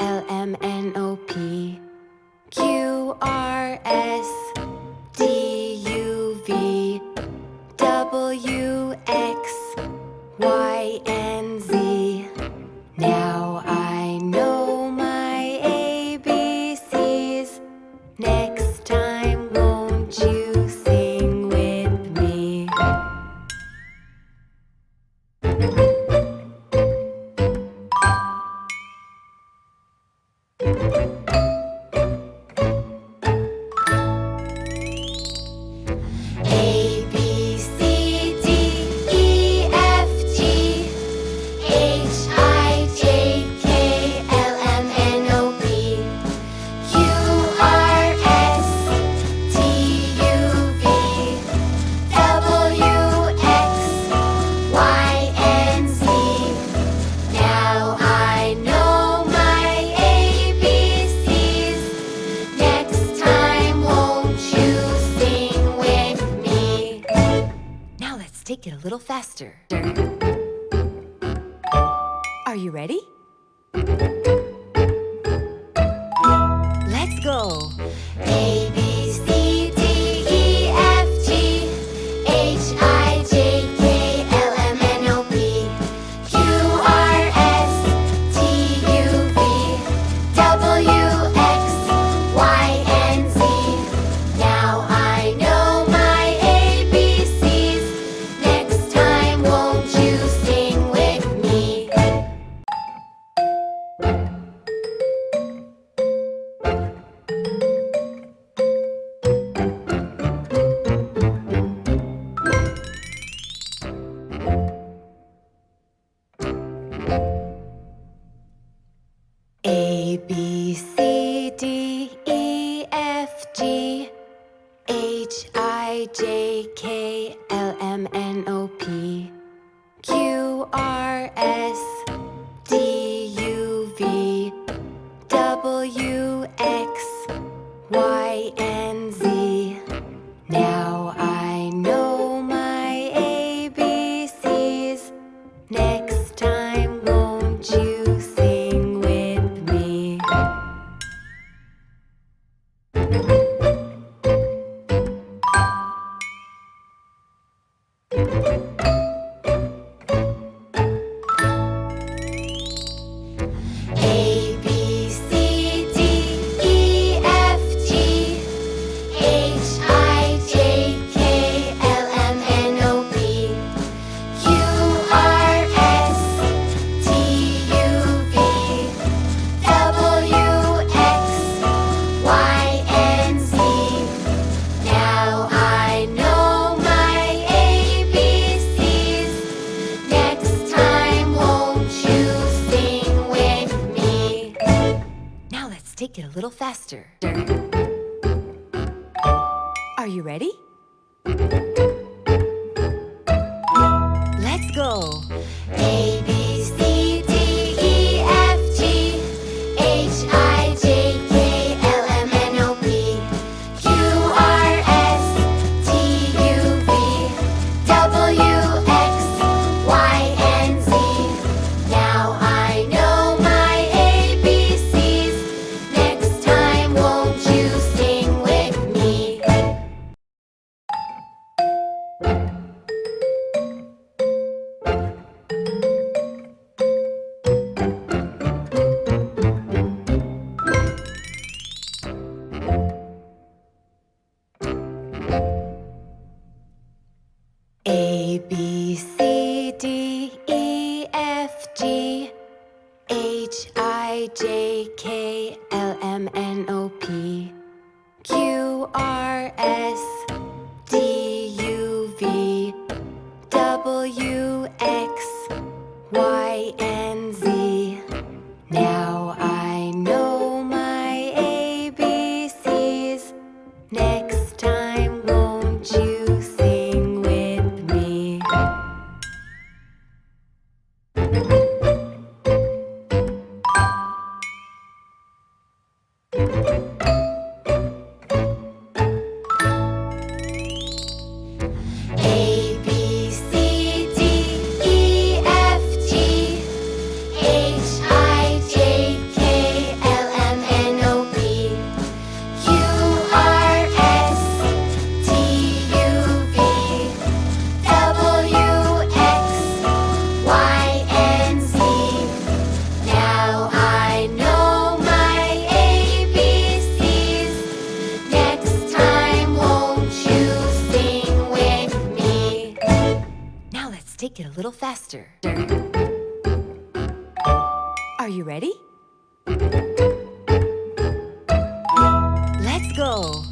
L M N O P Q R S T U V W X Y and Z. Now I know my ABCs. Next time, won't you sing with me? A, B, C, D, E, F, G, H, I, J, K, L, M, N, O, P, Q, R, S, T, U, V, W, X, Y, and Z. Now I know my ABCs. Next time, won't you sing with me? Now let's take it a little faster. Are you ready? Let's go. A, B, C, D, E, F, G, H, I, J, K, L, M, N, O, P, Q, R, S, T, U, V, W, X, Y, and Z. Now I know my ABCs. Next time, won't you sing with me? A, B, C, D, E, F, G, H, I, J, K, L, M, N, O, P, Q, R, S, T, U, V, W, X, Y, and Z. Now I know my ABCs. Next time, won't you sing with me? A, B, C, D, E, F, G, H, I, J, K, L, M, N, O, P, Q, R, S, T, U, V, W, X, Y, and Z. Now I know my ABCs. Next time, won't you sing with me? Now let's take it a little faster. Are you ready? Let's go. A, B, C, D, E, F, G, H, I, J, K, L, M, N, O, P, Q, R, S, T, U, V, W, X, Y, and Z. Now I know my ABCs. Next time, won't you sing with me? A, B, C, D, E, F, G, H, I, J, K, L, M, N, O, P, Q, R, S, T, U, V, W, X, Y, and Z. Now I know my ABCs. Next time, won't you sing with me? A, B, C, D, E, F, G, little faster. Are you ready? Let's go.